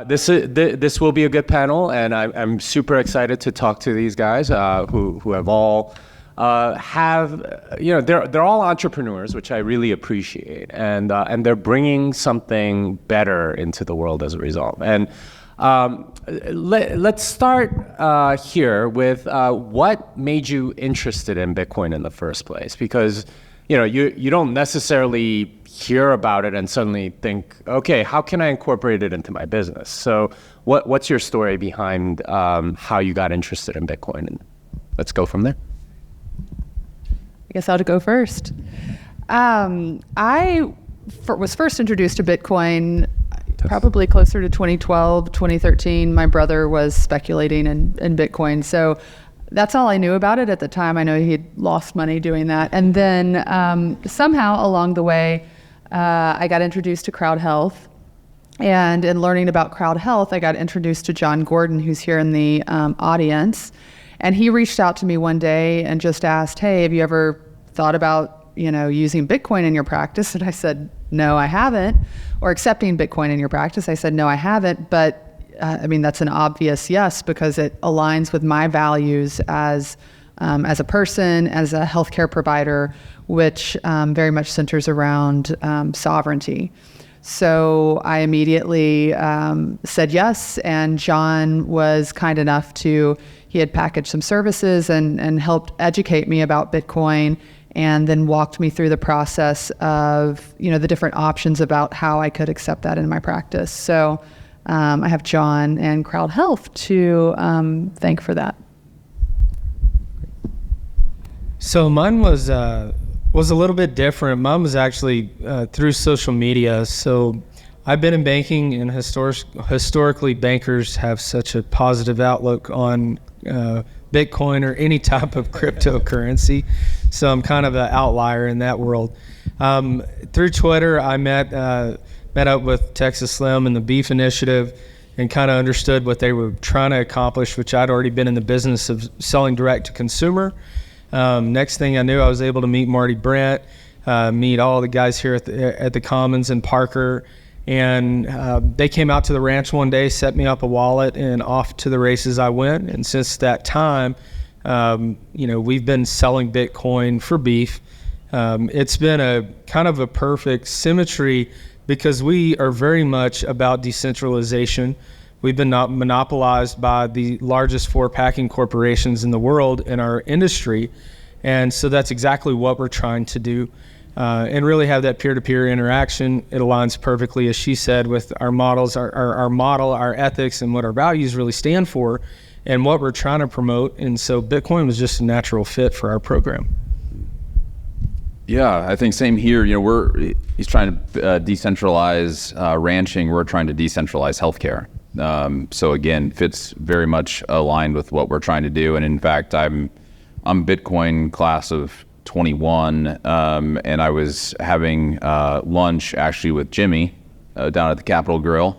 This will be a good panel, and I'm super excited to talk to these guys who have all they're all entrepreneurs, which I really appreciate, and they're bringing something better into the world as a result. And let's start here with what made you interested in Bitcoin in the first place, because you don't necessarily hear about it and suddenly think, okay, how can I incorporate it into my business? So what's your story behind how you got interested in Bitcoin? And let's go from there. I guess I'll go first. I was first introduced to Bitcoin probably closer to 2012, 2013. My brother was speculating in Bitcoin. So that's all I knew about it at the time. I know he'd lost money doing that. And then somehow along the way, I got introduced to CrowdHealth. And in learning about CrowdHealth, I got introduced to John Gordon, who's here in the audience. And he reached out to me one day and just asked, hey, have you ever thought about, using Bitcoin in your practice? And I said, no, I haven't. Or accepting Bitcoin in your practice. I said, no, I haven't. But that's an obvious yes, because it aligns with my values as a person, as a healthcare provider, which very much centers around sovereignty. So I immediately said yes, and John was kind enough he had packaged some services and helped educate me about Bitcoin, and then walked me through the process of, the different options about how I could accept that in my practice. So I have John and CrowdHealth to thank for that. So mine was a little bit different. Mine was actually through social media. So I've been in banking, and historically bankers have such a positive outlook on Bitcoin or any type of cryptocurrency. So I'm kind of an outlier in that world. Through Twitter, I met up with Texas Slim and the Beef Initiative, and kind of understood what they were trying to accomplish, which I'd already been in the business of selling direct to consumer. Next thing I knew, I was able to meet Marty Brent, meet all the guys here at the Commons and Parker, and they came out to the ranch one day, set me up a wallet, and off to the races I went. And since that time, we've been selling Bitcoin for beef. It's been a kind of a perfect symmetry, because we are very much about decentralization. We've been not monopolized by the largest 4 packing corporations in the world in our industry. And so that's exactly what we're trying to do, and really have that peer-to-peer interaction. It aligns perfectly, as she said, with our models, our model, our ethics, and what our values really stand for, and what we're trying to promote. And so Bitcoin was just a natural fit for our program. Yeah, I think same here. He's trying to decentralize ranching. We're trying to decentralize healthcare. So again, fits very much aligned with what we're trying to do. And in fact, I'm Bitcoin class of 21, and I was having lunch actually with Jimmy down at the Capitol Grill.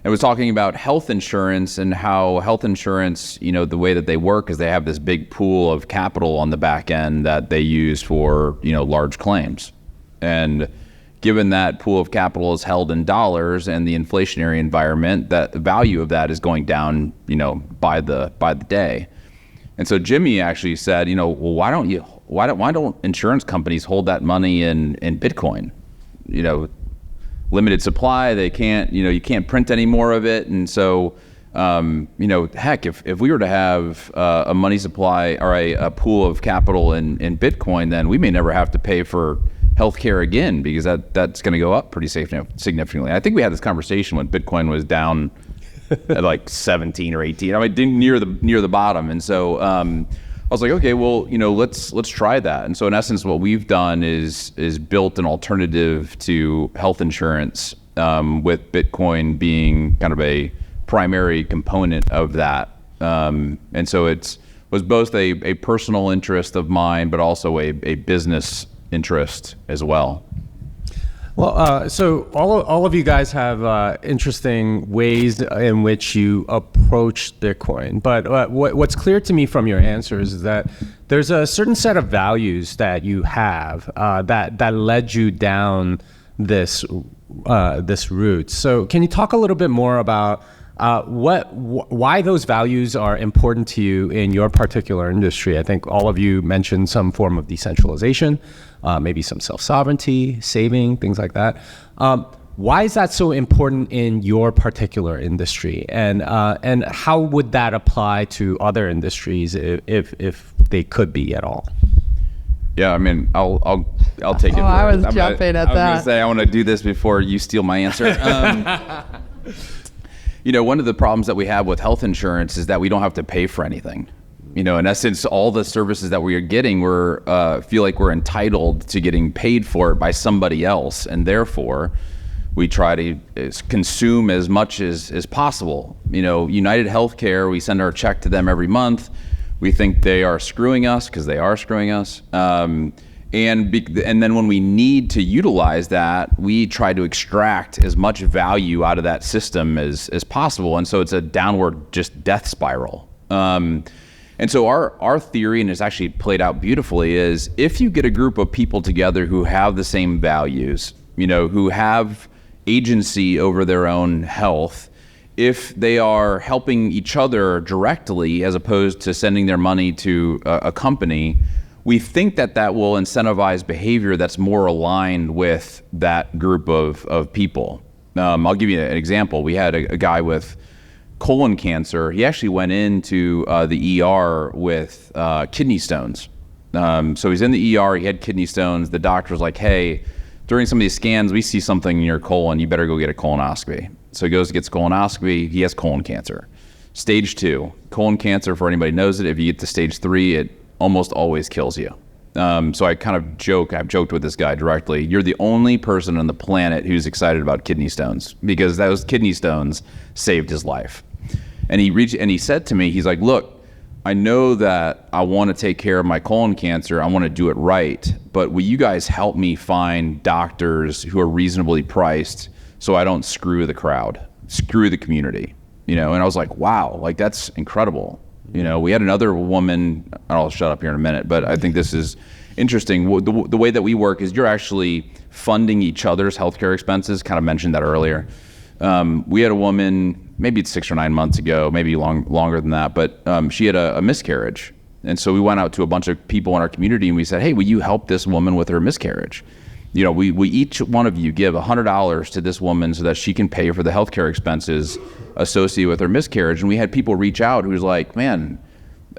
And was talking about health insurance, and how health insurance, the way that they work is they have this big pool of capital on the back end that they use for, large claims. And given that pool of capital is held in dollars and the inflationary environment, that the value of that is going down, by the day. And so Jimmy actually said, well, why don't insurance companies hold that money in Bitcoin? Limited supply, they can't, you can't print any more of it. And so, heck, if we were to have a money supply or a pool of capital in Bitcoin, then we may never have to pay for healthcare again, because that's going to go up pretty significantly. I think we had this conversation when Bitcoin was down at like 17 or 18. Near the bottom. And so I was like, okay, well, let's try that. And so in essence, what we've done is built an alternative to health insurance, with Bitcoin being kind of a primary component of that. And so was both a personal interest of mine, but also a business interest as well. Well, so all of you guys have interesting ways in which you approach Bitcoin. But what's clear to me from your answers is that there's a certain set of values that you have that led you down this this route. So can you talk a little bit more about why those values are important to you in your particular industry? I think all of you mentioned some form of decentralization, maybe some self-sovereignty, saving, things like that. Why is that so important in your particular industry, and how would that apply to other industries if they could be at all? Yeah, I mean, I'll take it. I was jumping at that. I was gonna say I want to do this before you steal my answer. One of the problems that we have with health insurance is that we don't have to pay for anything. In essence, all the services that we are getting, feel like we're entitled to getting paid for it by somebody else, and therefore we try to consume as much as possible. United Healthcare, we send our check to them every month. We think they are screwing us because they are screwing us. And then when we need to utilize that, we try to extract as much value out of that system as possible. And so it's a downward just death spiral. And so our theory, and it's actually played out beautifully, is if you get a group of people together who have the same values, who have agency over their own health, if they are helping each other directly as opposed to sending their money to a company, we think that will incentivize behavior that's more aligned with that group of people. I'll give you an example. We had a guy with colon cancer. He actually went into the ER with kidney stones. So he's in the ER, he had kidney stones. The doctor was like, hey, during some of these scans, we see something in your colon, you better go get a colonoscopy. So he goes and gets a colonoscopy, he has colon cancer. Stage 2, colon cancer, for anybody who knows it, if you get to stage 3, it almost always kills you. So I've joked with this guy directly, you're the only person on the planet who's excited about kidney stones, because those kidney stones saved his life. And he said to me, he's like, look, I know that I want to take care of my colon cancer. I want to do it right. But will you guys help me find doctors who are reasonably priced so I don't screw the crowd, screw the community? And I was like, wow, like that's incredible. We had another woman, I'll shut up here in a minute, but I think this is interesting. The way that we work is you're actually funding each other's healthcare expenses. Kind of mentioned that earlier. We had a woman, maybe it's 6 or 9 months ago, maybe longer than that, but she had a miscarriage. And so we went out to a bunch of people in our community and we said, hey, will you help this woman with her miscarriage? We each one of you give $100 to this woman so that she can pay for the healthcare expenses associated with her miscarriage. And we had people reach out who was like, man,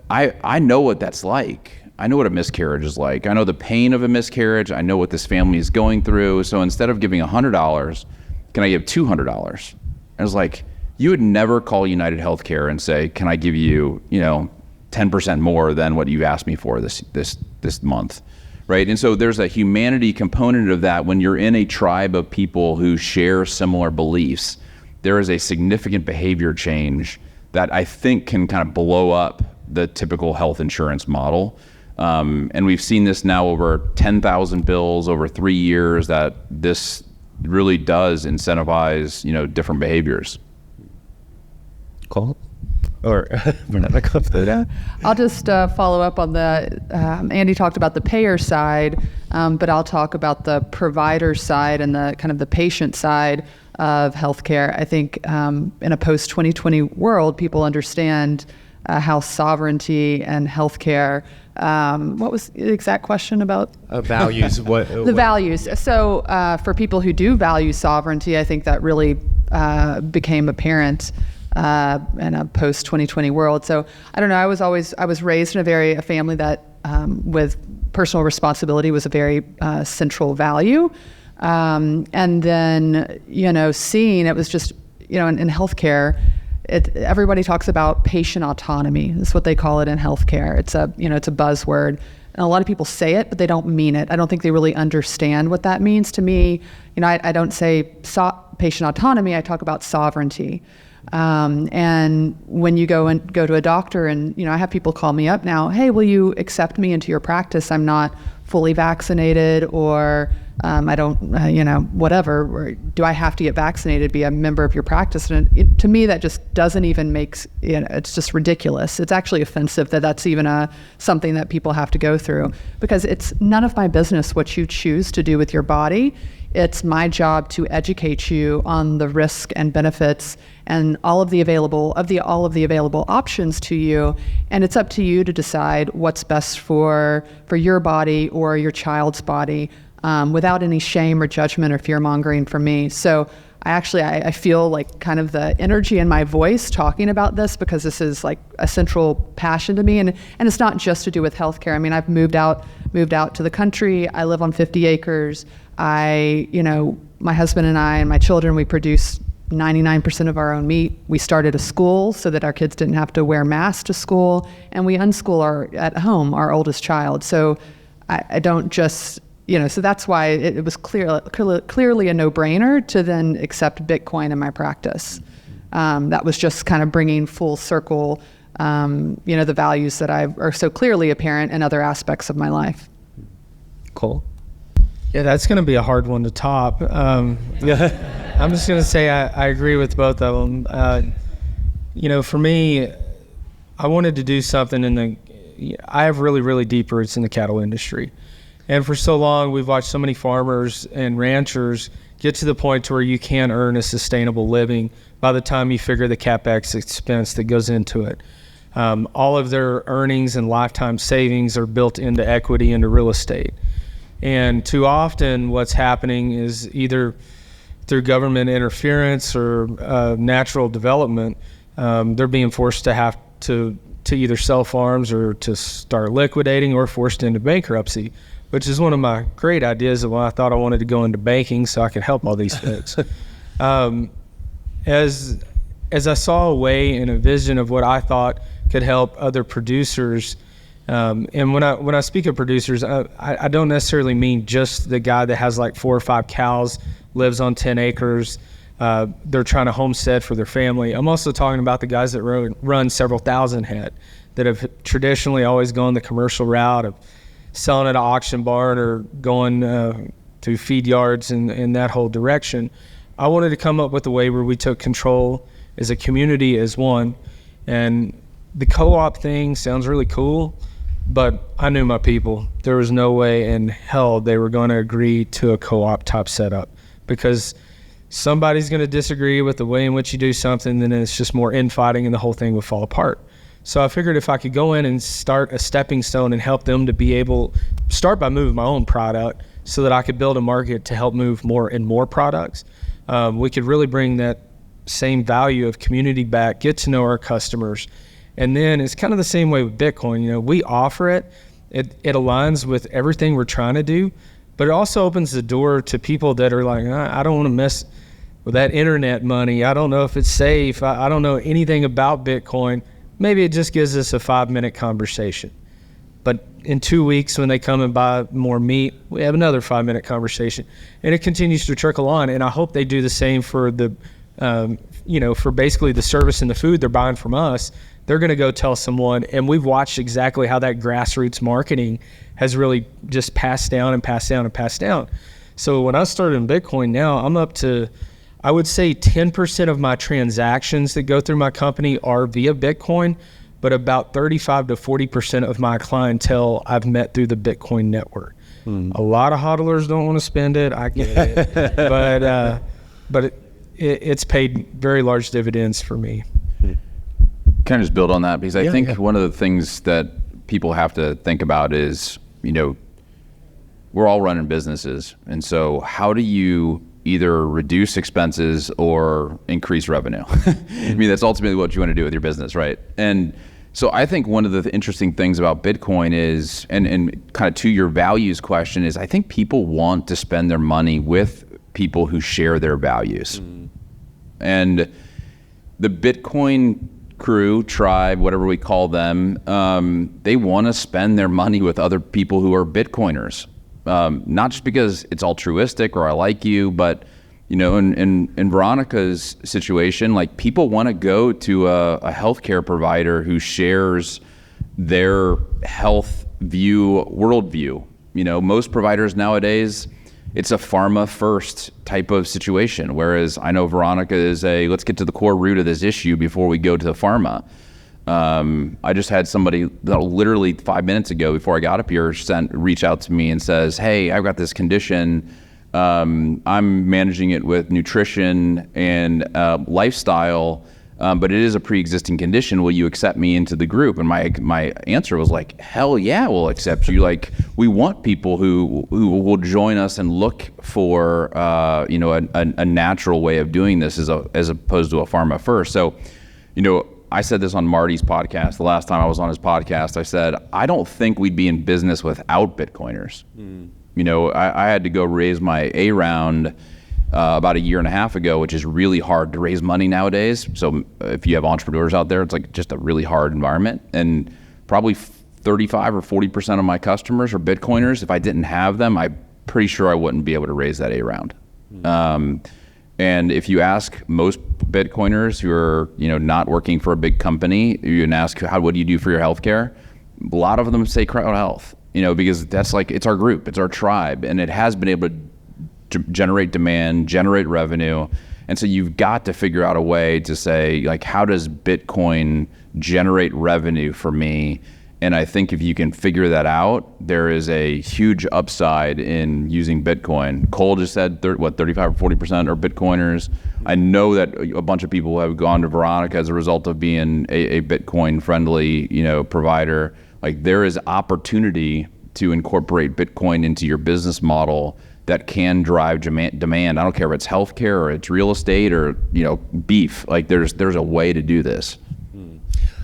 I know what that's like. I know what a miscarriage is like. I know the pain of a miscarriage. I know what this family is going through. So instead of giving $100, can I give $200? I was like, you would never call United Healthcare and say, can I give you, 10% more than what you asked me for this month, right? And so there's a humanity component of that. When you're in a tribe of people who share similar beliefs, there is a significant behavior change that I think can kind of blow up the typical health insurance model. And we've seen this now over 10,000 bills over 3 years, that this really does incentivize, different behaviors. Cool. Or I'll just follow up on the, Andy talked about the payer side, but I'll talk about the provider side and the kind of the patient side of healthcare. I think in a post-2020 world, people understand how sovereignty and healthcare, what was the exact question about? Values. The values. So for people who do value sovereignty, I think that really became apparent in a post-2020 world. So I don't know, I was raised in a family that with personal responsibility was a very central value. And then, seeing it was just, in healthcare, everybody talks about patient autonomy. That's what they call it in healthcare. It's a buzzword. And a lot of people say it, but they don't mean it. I don't think they really understand what that means. To me, I don't say patient autonomy, I talk about sovereignty. And when you go to a doctor and, I have people call me up now, hey, will you accept me into your practice? I'm not fully vaccinated, or I don't, whatever, or do I have to get vaccinated to be a member of your practice? And to me, that just doesn't even make, it's just ridiculous. It's actually offensive that that's even something that people have to go through, because it's none of my business what you choose to do with your body. It's my job to educate you on the risk and benefits and all of the available options to you, and it's up to you to decide what's best for your body or your child's body, without any shame or judgment or fear mongering from me. So I feel like kind of the energy in my voice talking about this, because this is like a central passion to me, and it's not just to do with healthcare. I mean, I've moved out to the country. I live on 50 acres. My husband and I and my children, we produce 99% of our own meat. We started a school so that our kids didn't have to wear masks to school, and we unschool at home our oldest child. So I don't just, so that's why it was clearly a no-brainer to then accept Bitcoin in my practice. That was just kind of bringing full circle, the values that are so clearly apparent in other aspects of my life. Cool. Yeah, that's going to be a hard one to top. I'm just going to say I agree with both of them. For me, I wanted to do something I have really, really deep roots in the cattle industry. And for so long, we've watched so many farmers and ranchers get to the point to where you can earn a sustainable living by the time you figure the CapEx expense that goes into it. All of their earnings and lifetime savings are built into equity, into real estate. And too often what's happening is either through government interference or natural development, they're being forced to have to either sell farms or to start liquidating or forced into bankruptcy, which is one of my great ideas of why I thought I wanted to go into banking so I could help all these folks. As I saw a way and a vision of what I thought could help other producers, and when I speak of producers, I don't necessarily mean just the guy that has like 4 or 5 cows, lives on 10 acres, they're trying to homestead for their family. I'm also talking about the guys that run several thousand head, that have traditionally always gone the commercial route of selling at an auction barn or going to feed yards in that whole direction. I wanted to come up with a way where we took control as a community as one. And the co-op thing sounds really cool, but I knew my people. There was no way in hell they were going to agree to a co-op type setup, because somebody's going to disagree with the way in which you do something, then it's just more infighting and the whole thing would fall apart. So I figured if I could go in and start a stepping stone and help them to be able start by moving my own product so that I could build a market to help move more and more products, we could really bring that same value of community back, get to know our customers. And then it's kind of the same way with Bitcoin. We offer it aligns with everything we're trying to do, but it also opens the door to people that are like, I don't want to mess with that internet money. I don't know if it's safe. I don't know anything about Bitcoin. Maybe it just gives us a 5-minute conversation. But in 2 weeks, when they come and buy more meat, we have another 5-minute conversation. And it continues to trickle on. And I hope they do the same for for basically the service and the food they're buying from us. They're going to go tell someone. And we've watched exactly how that grassroots marketing has really just passed down and passed down and passed down. So when I started in Bitcoin now, I'm up to, I would say 10% of my transactions that go through my company are via Bitcoin, but about 35 to 40% of my clientele I've met through the Bitcoin network. A lot of hodlers don't want to spend it. I get it, but it's paid very large dividends for me. Can I just build on that? Because I think one of the things that people have to think about is, we're all running businesses. And so how do you either reduce expenses or increase revenue? I mean, that's ultimately what you want to do with your business, right? And so I think one of the interesting things about Bitcoin is, and kind of to your values question, is I think people want to spend their money with people who share their values. And the Bitcoin crew, tribe, whatever we call them, they want to spend their money with other people who are Bitcoiners. Not just because it's altruistic or I like you, but in Veronica's situation, like, people want to go to a healthcare provider who shares their health view, worldview. Most providers nowadays, it's a pharma first type of situation. Whereas I know Veronica is let's get to the core root of this issue before we go to the pharma. I just had somebody that literally 5 minutes ago before I got up here reach out to me and says, hey, I've got this condition. I'm managing it with nutrition and lifestyle, but it is a pre-existing condition. Will you accept me into the group? And my answer was like, hell yeah, we'll accept you. Like, we want people who will join us and look for a natural way of doing this as opposed to a pharma first. So, I said this on Marty's podcast. The last time I was on his podcast, I said, I don't think we'd be in business without Bitcoiners. I had to go raise my A round about a year and a half ago, which is really hard to raise money nowadays. So if you have entrepreneurs out there, it's like just a really hard environment. And probably 35 or 40% of my customers are Bitcoiners. If I didn't have them, I'm pretty sure I wouldn't be able to raise that A round. And if you ask most Bitcoiners who are, not working for a big company, you can ask, what do you do for your healthcare? A lot of them say CrowdHealth, because that's like, it's our group, it's our tribe, and it has been able to generate demand, generate revenue. And so you've got to figure out a way to say, like, how does Bitcoin generate revenue for me? And I think if you can figure that out, there is a huge upside in using Bitcoin. Cole just said, 35 or 40% are Bitcoiners. I know that a bunch of people have gone to Veronica as a result of being a Bitcoin-friendly, provider. Like, there is opportunity to incorporate Bitcoin into your business model that can drive demand. I don't care if it's healthcare or it's real estate or beef. Like, there's a way to do this.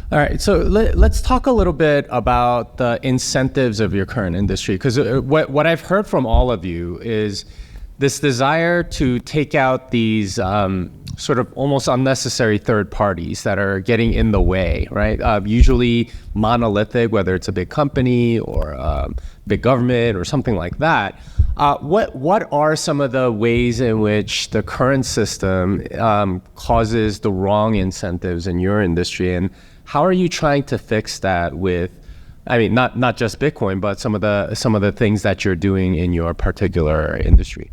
All right, so let's talk a little bit about the incentives of your current industry, because what I've heard from all of you is this desire to take out these sort of almost unnecessary third parties that are getting in the way, right? Usually monolithic, whether it's a big company or big government or something like that. What are some of the ways in which the current system causes the wrong incentives in your industry, and how are you trying to fix that with, not just Bitcoin, but some of the things that you're doing in your particular industry?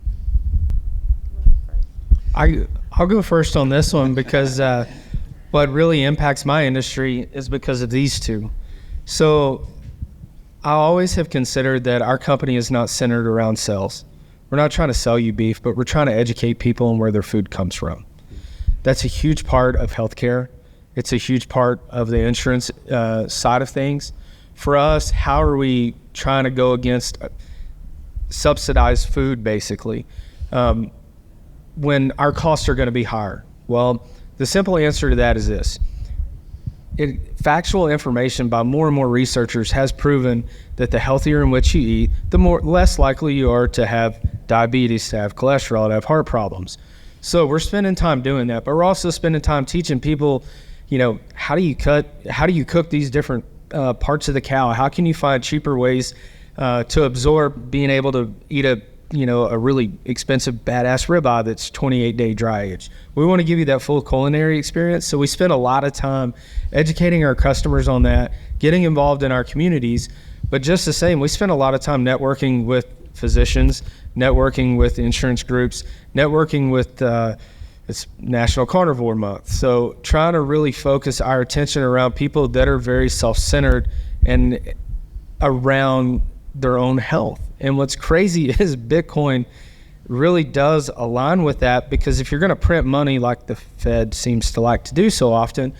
I'll go first on this one because what really impacts my industry is because of these two. So I always have considered that our company is not centered around sales. We're not trying to sell you beef, but we're trying to educate people on where their food comes from. That's a huge part of healthcare. It's a huge part of the insurance side of things. For us, how are we trying to go against subsidized food, basically, when our costs are going to be higher? Well, the simple answer to that is this. Factual information by more and more researchers has proven that the healthier in which you eat, the less likely you are to have diabetes, to have cholesterol, to have heart problems. So we're spending time doing that, but we're also spending time teaching people, how do you cook these different parts of the cow? How can you find cheaper ways to absorb being able to eat a really expensive badass ribeye that's 28-day dry aged? We want to give you that full culinary experience. So we spend a lot of time educating our customers on that, getting involved in our communities. But just the same, we spend a lot of time networking with physicians, networking with insurance groups, networking with it's National Carnivore Month. So trying to really focus our attention around people that are very self-centered and around their own health. And what's crazy is Bitcoin really does align with that, because if you're going to print money like the Fed seems to like to do so often,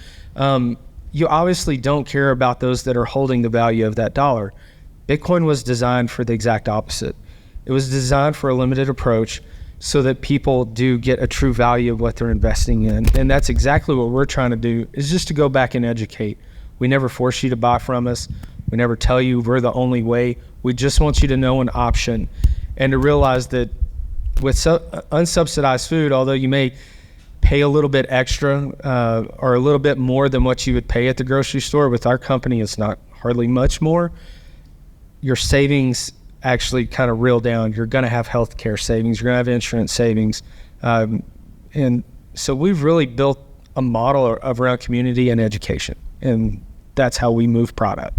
you obviously don't care about those that are holding the value of that dollar. Bitcoin was designed for the exact opposite. It was designed for a limited approach so that people do get a true value of what they're investing in. And that's exactly what we're trying to do, is just to go back and educate. We never force you to buy from us. We never tell you we're the only way. We just want you to know an option and to realize that with unsubsidized food, although you may pay a little bit extra or a little bit more than what you would pay at the grocery store, with our company it's not hardly much more. Your savings actually kind of reel down. You're going to have healthcare savings. You're going to have insurance savings. And so we've really built a model around community and education. And that's how we move product.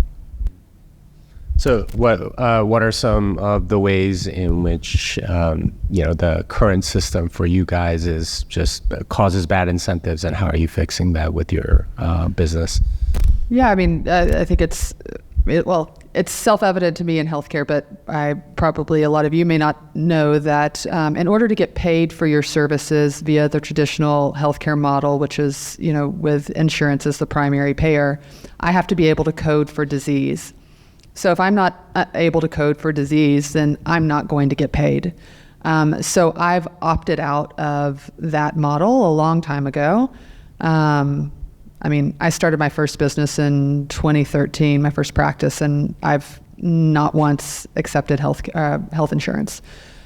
So what are some of the ways in which the current system for you guys is just causes bad incentives, and how are you fixing that with your business? Yeah, I think it's it's self-evident to me in healthcare, but probably a lot of you may not know that in order to get paid for your services via the traditional healthcare model, which is, with insurance as the primary payer, I have to be able to code for disease. So if I'm not able to code for disease, then I'm not going to get paid. So I've opted out of that model a long time ago. I started my first business in 2013, my first practice, and I've not once accepted health insurance.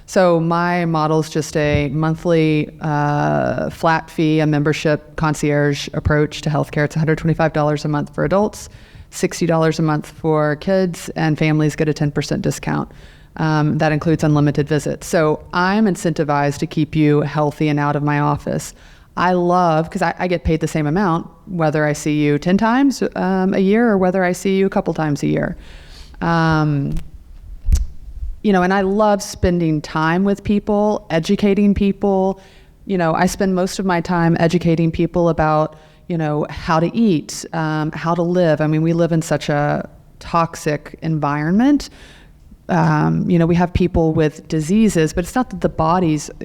So my model is just a monthly flat fee, a membership concierge approach to healthcare. It's $125 a month for adults, $60 a month for kids, and families get a 10% discount. That includes unlimited visits. So I'm incentivized to keep you healthy and out of my office. I love, because I get paid the same amount, whether I see you 10 times a year or whether I see you a couple times a year. And I love spending time with people, educating people. I spend most of my time educating people about, how to eat, how to live. We live in such a toxic environment. We have people with diseases, but it's not that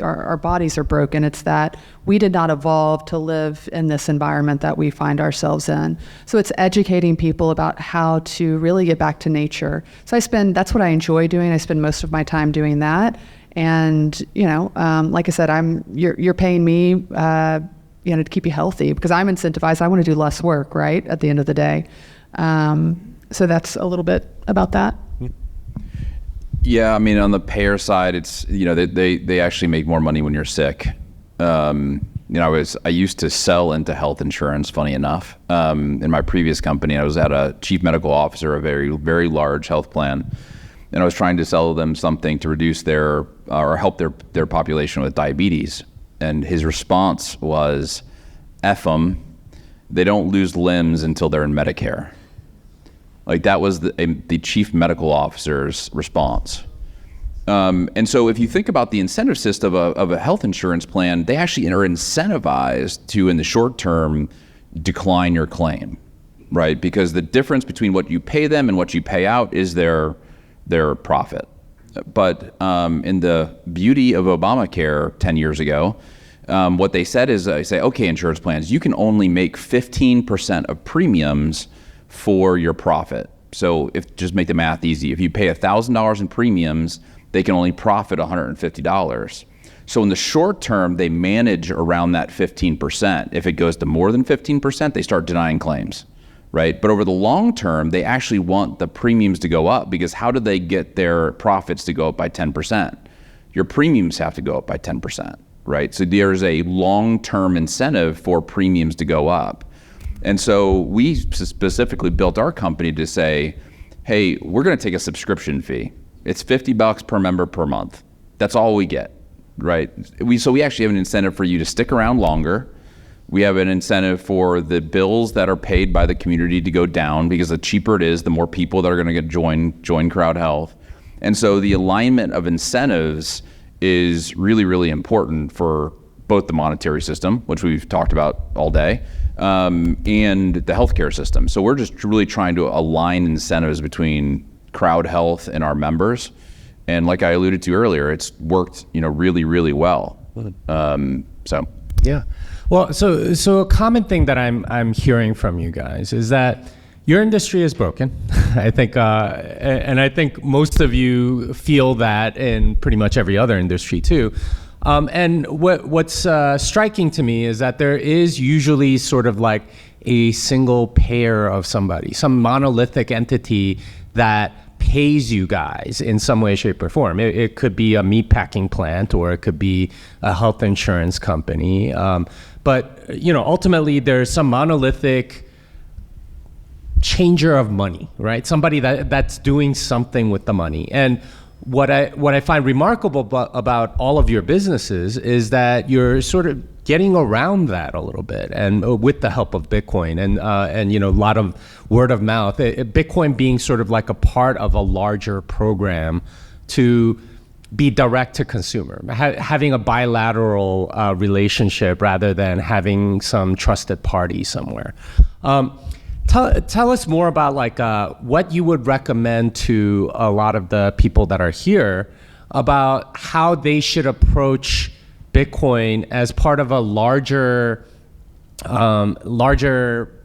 our bodies are broken. It's that we did not evolve to live in this environment that we find ourselves in. So it's educating people about how to really get back to nature. So that's what I enjoy doing. I spend most of my time doing that. And, like I said, you're paying me, to keep you healthy because I'm incentivized. I want to do less work, right, at the end of the day. So that's a little bit about that. Yeah, on the payer side, it's they actually make more money when you're sick. I used to sell into health insurance. Funny enough, in my previous company, I was at a chief medical officer, a very very large health plan, and I was trying to sell them something to reduce or help their population with diabetes. And his response was, "F them, they don't lose limbs until they're in Medicare." Like that was the chief medical officer's response. And so if you think about the incentive system of a health insurance plan, they actually are incentivized to, in the short term, decline your claim, right? Because the difference between what you pay them and what you pay out is their profit. But in the beauty of Obamacare 10 years ago, what they said is, they say, okay, insurance plans, you can only make 15% of premiums for your profit. So just make the math easy. If you pay $1,000 in premiums, they can only profit $150. So in the short term, they manage around that 15%. If it goes to more than 15%, they start denying claims, right? But over the long term, they actually want the premiums to go up because how do they get their profits to go up by 10%? Your premiums have to go up by 10%, right? So there's a long-term incentive for premiums to go up. And so we specifically built our company to say, hey, we're going to take a subscription fee. It's $50 per member per month. That's all we get, right? So we actually have an incentive for you to stick around longer. We have an incentive for the bills that are paid by the community to go down because the cheaper it is, the more people that are going to join CrowdHealth. And so the alignment of incentives is really, really important for both the monetary system, which we've talked about all day, and the healthcare system. So we're just really trying to align incentives between CrowdHealth and our members. And like I alluded to earlier, it's worked, really, really well. Yeah. Well, so a common thing that I'm hearing from you guys is that your industry is broken. I think, and I think most of you feel that in pretty much every other industry too. And what's striking to me is that there is usually sort of like a single payer of somebody, some monolithic entity that pays you guys in some way, shape, or form. It could be a meatpacking plant or it could be a health insurance company. But ultimately there's some monolithic changer of money, right? Somebody that's doing something with the money. And what I find remarkable about all of your businesses is that you're sort of getting around that a little bit, and with the help of Bitcoin and a lot of word of mouth, Bitcoin being sort of like a part of a larger program to be direct to consumer, having a bilateral relationship rather than having some trusted party somewhere. Tell us more about like what you would recommend to a lot of the people that are here about how they should approach Bitcoin as part of a larger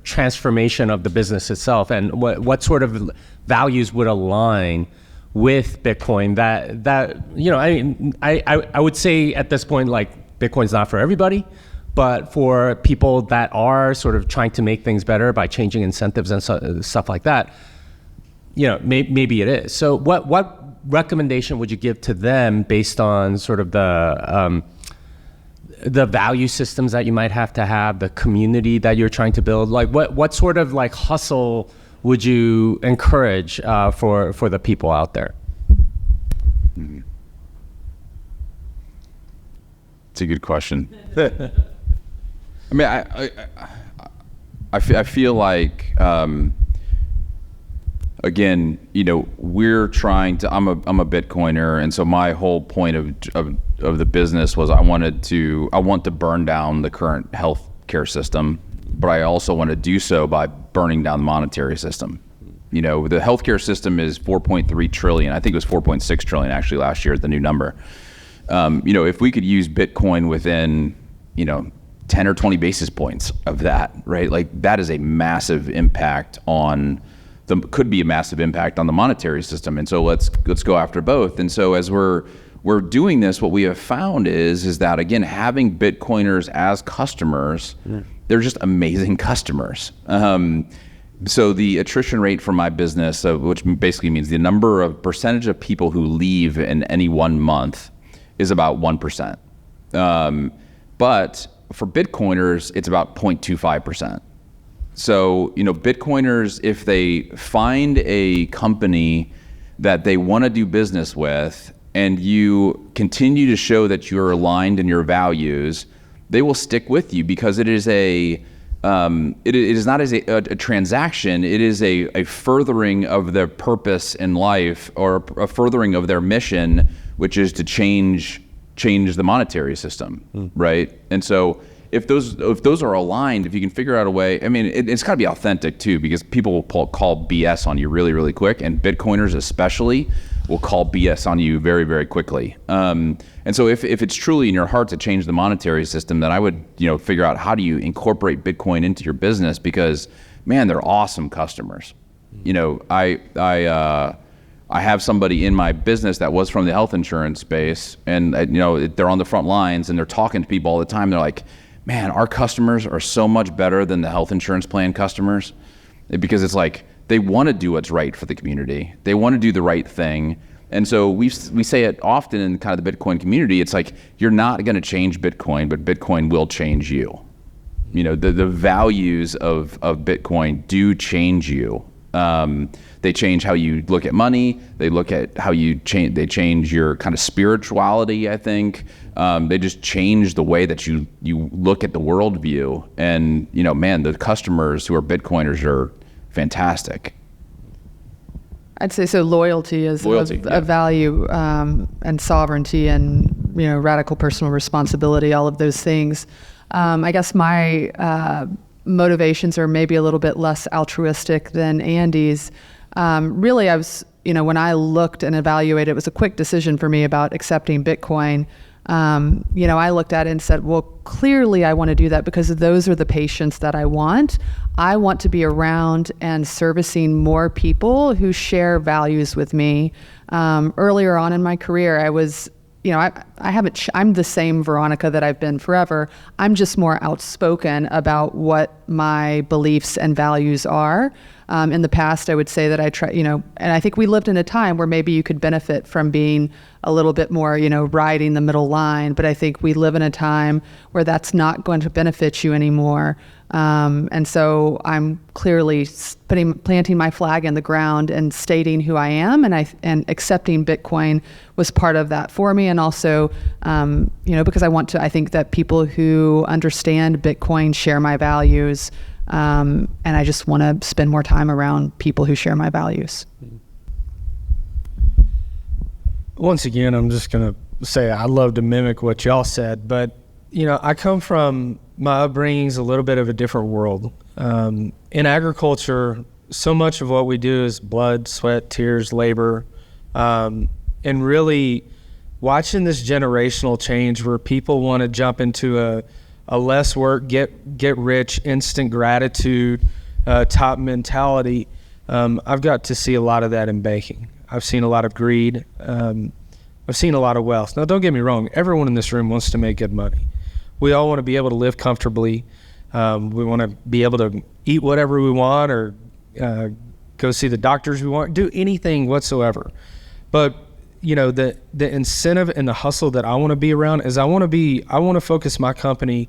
transformation of the business itself, and what sort of values would align with Bitcoin that I would say at this point, like, Bitcoin's not for everybody, but for people that are sort of trying to make things better by changing incentives and stuff like that, maybe it is. So what recommendation would you give to them based on sort of the value systems that you might have to have, the community that you're trying to build? Like what sort of like hustle would you encourage for the people out there? It's a good question. I mean, I feel like, again, we're trying to. I'm a Bitcoiner, and so my whole point of the business was I want to burn down the current healthcare system, but I also want to do so by burning down the monetary system. The healthcare system is 4.3 trillion. I think it was 4.6 trillion actually last year, the new number. If we could use Bitcoin within, 10 or 20 basis points of that, right? Like, that is a massive impact could be a massive impact on the monetary system. And so let's go after both. And so as we're doing this, what we have found is that, again, having Bitcoiners as customers, they're just amazing customers. So the attrition rate for my business, which basically means the percentage of people who leave in any 1 month, is about 1%. But for Bitcoiners, it's about 0.25%. So, Bitcoiners, if they find a company that they want to do business with, and you continue to show that you're aligned in your values, they will stick with you, because it is it is not as a transaction. It is a furthering of their purpose in life, or a furthering of their mission, which is to change the monetary system, right? And so if those are aligned, if you can figure out a way, I mean, it's got to be authentic too, because people will call BS on you really, really quick, and Bitcoiners especially will call BS on you very, very quickly. And so if it's truly in your heart to change the monetary system, then I would figure out how do you incorporate Bitcoin into your business, because, man, they're awesome customers. I have somebody in my business that was from the health insurance space, and they're on the front lines and they're talking to people all the time. They're like, man, our customers are so much better than the health insurance plan customers, because it's like they want to do what's right for the community. They want to do the right thing. And so we say it often in kind of the Bitcoin community. It's like, you're not going to change Bitcoin, but Bitcoin will change you. The values of Bitcoin do change you. They change how you look at money. They look at how they change your kind of spirituality, I think. They just change the way that you look at the worldview. And, man, the customers who are Bitcoiners are fantastic. I'd say so. Loyalty is a value, and sovereignty, and radical personal responsibility. All of those things. I guess my motivations are maybe a little bit less altruistic than Andy's. Really, I was, when I looked and evaluated, it was a quick decision for me about accepting Bitcoin. I looked at it and said, well, clearly I want to do that because those are the patients that I want. I want to be around and servicing more people who share values with me. Earlier on in my career, I was, I'm the same Veronica that I've been forever. I'm just more outspoken about what my beliefs and values are. In the past, I would say that I try, and I think we lived in a time where maybe you could benefit from being a little bit more, riding the middle line. But I think we live in a time where that's not going to benefit you anymore. And so I'm clearly planting my flag in the ground and stating who I am, and accepting Bitcoin was part of that for me. And also, because I think that people who understand Bitcoin share my values. And I just want to spend more time around people who share my values. Once again, I'm just going to say I love to mimic what y'all said, but I come from my upbringing's a little bit of a different world. In agriculture, so much of what we do is blood, sweat, tears, labor, and really watching this generational change where people want to jump into a less work, get rich, instant gratitude, top mentality. I've got to see a lot of that in banking. I've seen a lot of greed. I've seen a lot of wealth. Now, don't get me wrong. Everyone in this room wants to make good money. We all want to be able to live comfortably. We want to be able to eat whatever we want or go see the doctors we want, do anything whatsoever. But, you know, the incentive and the hustle that I want to be around is I want to focus my company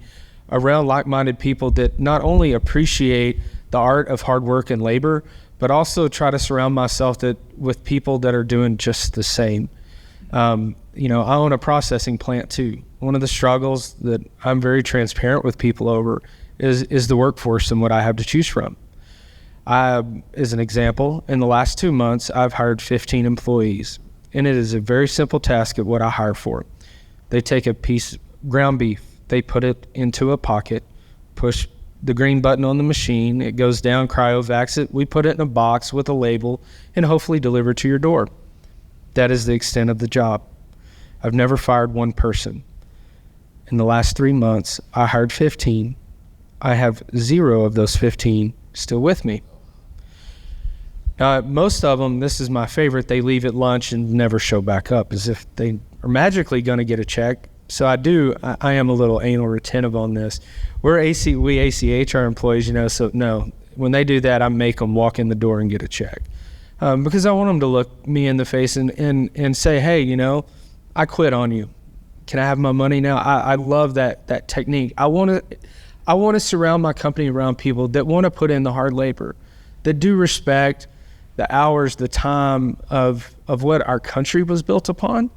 around like-minded people that not only appreciate the art of hard work and labor, but also try to surround myself with people that are doing just the same. You know, I own a processing plant too. One of the struggles that I'm very transparent with people over is the workforce and what I have to choose from. As an example, in the last 2 months, I've hired 15 employees, and it is a very simple task of what I hire for. They take a piece of ground beef, they put it into a pocket, push the green button on the machine, it goes down, cryovacs it, we put it in a box with a label, and hopefully deliver it to your door. That is the extent of the job. I've never fired one person. In the last 3 months, I hired 15. I have 0 of those 15 still with me. Most of them, this is my favorite, they leave at lunch and never show back up as if they are magically going to get a check. So I am a little anal retentive on this. We ACH our employees, you know, so no, when they do that, I make them walk in the door and get a check. Because I want them to look me in the face and say, hey, you know, I quit on you. Can I have my money now? I love that technique. I want to surround my company around people that want to put in the hard labor, that do respect the hours, the time of what our country was built upon.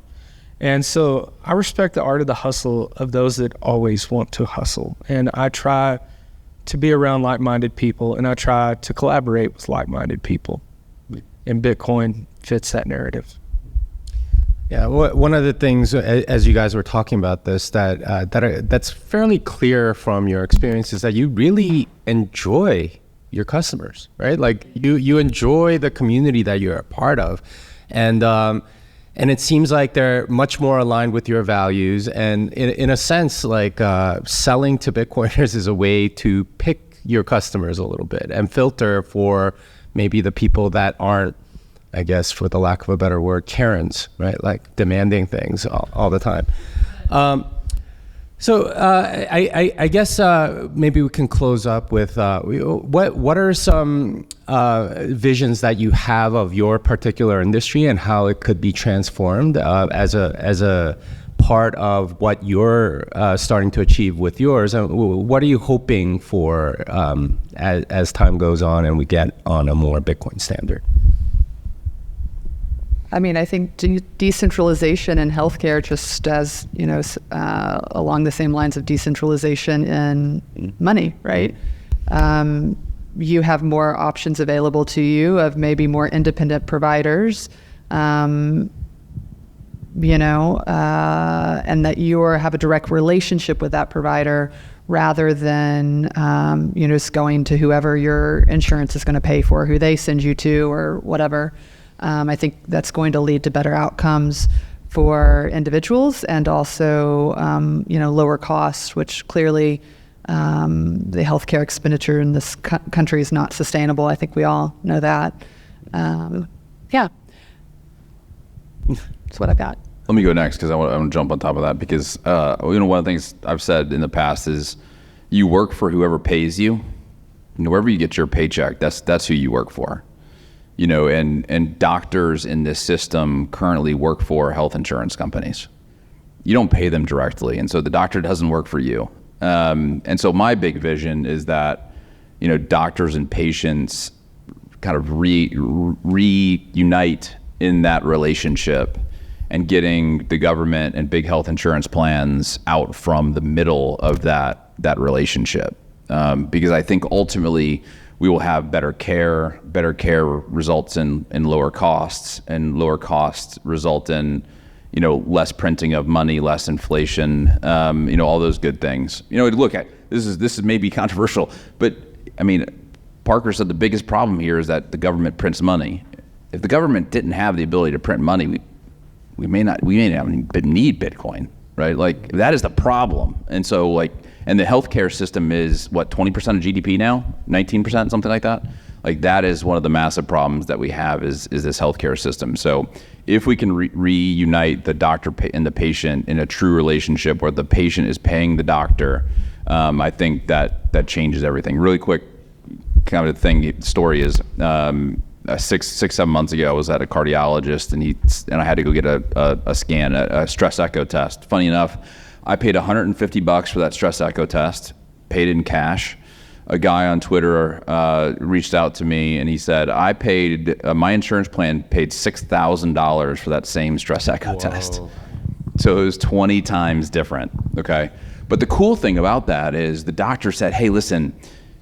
And so I respect the art of the hustle of those that always want to hustle. And I try to be around like-minded people, and I try to collaborate with like-minded people. And Bitcoin fits that narrative. Yeah, one of the things, as you guys were talking about this, that's fairly clear from your experience is that you really enjoy your customers, right? Like you enjoy the community that you're a part of, and it seems like they're much more aligned with your values. And in a sense, like selling to Bitcoiners is a way to pick your customers a little bit and filter for maybe the people that aren't, I guess, for the lack of a better word, Karens, right? Like demanding things all the time. So I guess maybe we can close up with what are some visions that you have of your particular industry and how it could be transformed as a part of what you're starting to achieve with yours, and what are you hoping for as time goes on and we get on a more Bitcoin standard? I mean, I think decentralization in healthcare, just as, you know, along the same lines of decentralization in money, right? You have more options available to you of maybe more independent providers, you know, and that you have a direct relationship with that provider rather than, you know, just going to whoever your insurance is going to pay for, who they send you to or whatever. I think that's going to lead to better outcomes for individuals and also, you know, lower costs, which clearly the healthcare expenditure in this country is not sustainable. I think we all know that. Yeah, that's what I've got. Let me go next because I want to jump on top of that because, you know, one of the things I've said in the past is you work for whoever pays you. And wherever you get your paycheck, that's who you work for. You know, and doctors in this system currently work for health insurance companies. You don't pay them directly, and so the doctor doesn't work for you. And so my big vision is that, you know, doctors and patients kind of reunite in that relationship and getting the government and big health insurance plans out from the middle of that relationship. Because I think ultimately we will have better care results in lower costs, and lower costs result in, less printing of money, less inflation, all those good things. Look, this is maybe controversial, but I mean, Parker said the biggest problem here is that the government prints money. If the government didn't have the ability to print money, we may not need Bitcoin, right? Like, that is the problem. And so, and the healthcare system is what, 20% of GDP now, 19%, something like that. Like, that is one of the massive problems that we have is this healthcare system. So if we can reunite the doctor and the patient in a true relationship where the patient is paying the doctor, I think that changes everything. Really quick, kind of story is 6-7 months ago, I was at a cardiologist and I had to go get a scan, a stress echo test. Funny enough, I paid $150 for that stress echo test, paid in cash. A guy on Twitter reached out to me and he said, I paid, my insurance plan paid $6,000 for that same stress echo test. So it was 20 times different, okay? But the cool thing about that is the doctor said, hey, listen,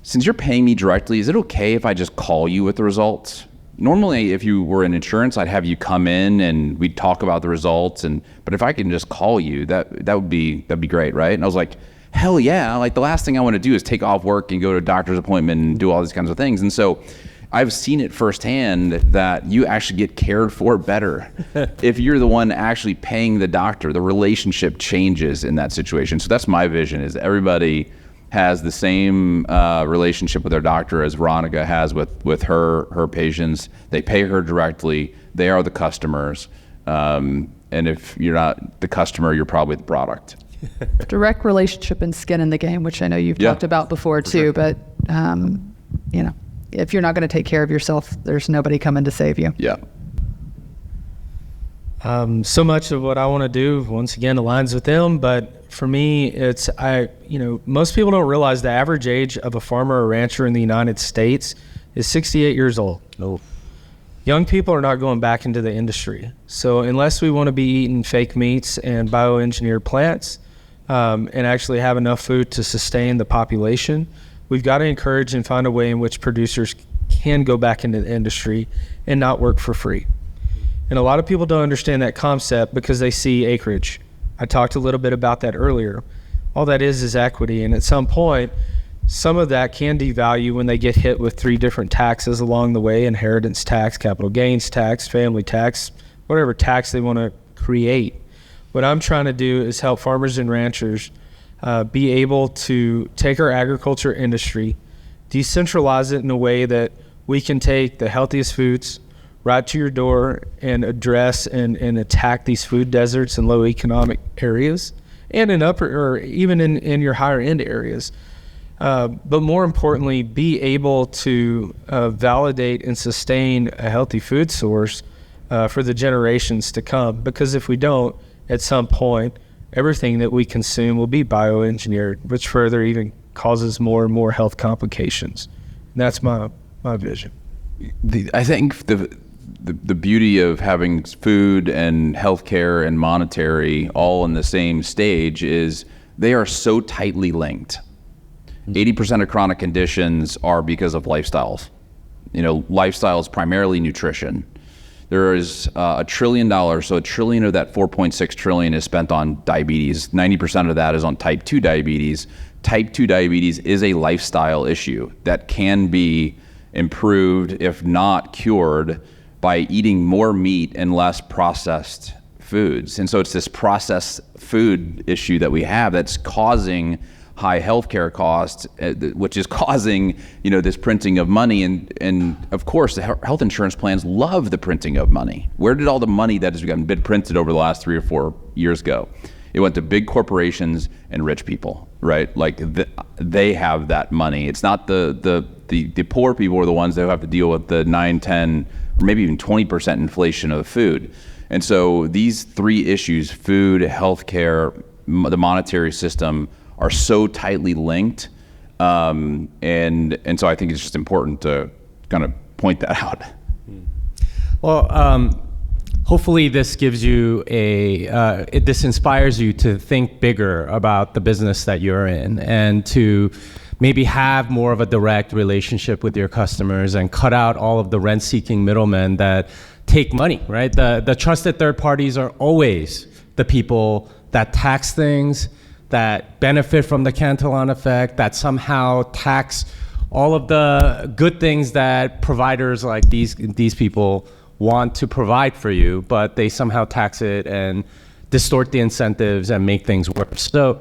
since you're paying me directly, is it okay if I just call you with the results? Normally, if you were in insurance, I'd have you come in and we'd talk about the results. But if I can just call you, that'd be great, right? And I was like, hell yeah! Like, the last thing I want to do is take off work and go to a doctor's appointment and do all these kinds of things. And so, I've seen it firsthand that you actually get cared for better if you're the one actually paying the doctor. The relationship changes in that situation. So that's my vision: is everybody has the same relationship with their doctor as Veronica has with her patients. They pay her directly. They are the customers. And if you're not the customer, you're probably the product. Direct relationship and skin in the game, which I know you've talked about before too, but if you're not going to take care of yourself, there's nobody coming to save you. Yeah. So much of what I want to do, once again, aligns with them, but for me, most people don't realize the average age of a farmer or rancher in the United States is 68 years old. No. Young people are not going back into the industry. So unless we want to be eating fake meats and bioengineered plants, and actually have enough food to sustain the population, we've got to encourage and find a way in which producers can go back into the industry and not work for free. And a lot of people don't understand that concept because they see acreage. I talked a little bit about that earlier. All that is equity, and at some point, some of that can devalue when they get hit with 3 different taxes along the way: inheritance tax, capital gains tax, family tax, whatever tax they want to create. What I'm trying to do is help farmers and ranchers be able to take our agriculture industry, decentralize it in a way that we can take the healthiest foods right to your door and address and attack these food deserts in low economic areas and in upper or even in your higher end areas. But more importantly, be able to validate and sustain a healthy food source for the generations to come. Because if we don't, at some point, everything that we consume will be bioengineered, which further even causes more and more health complications. And that's my vision. I think the beauty of having food and healthcare and monetary all in the same stage is they are so tightly linked. 80% of chronic conditions are because of lifestyles. Lifestyle is primarily nutrition. There is $1 trillion, so $1 trillion of that 4.6 trillion is spent on diabetes. 90% of that is on type 2 diabetes. Type 2 diabetes is a lifestyle issue that can be improved, if not cured, by eating more meat and less processed foods. And so it's this processed food issue that we have that's causing high healthcare costs, which is causing, this printing of money. And of course, the health insurance plans love the printing of money. Where did all the money that has been printed over the last 3 or 4 years go? It went to big corporations and rich people, right? Like they have that money. It's not the poor people are the ones that have to deal with the 9, 10, or maybe even 20% inflation of food. And so these 3 issues, food, healthcare, the monetary system, are so tightly linked, and so I think it's just important to kind of point that out. Well, hopefully this gives you this inspires you to think bigger about the business that you're in and to maybe have more of a direct relationship with your customers and cut out all of the rent-seeking middlemen that take money, right? The trusted third parties are always the people that tax things, that benefit from the Cantillon effect, that somehow tax all of the good things that providers like these people want to provide for you, but they somehow tax it and distort the incentives and make things worse. So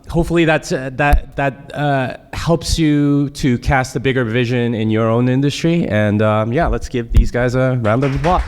hopefully that helps you to cast a bigger vision in your own industry. And yeah, let's give these guys a round of applause.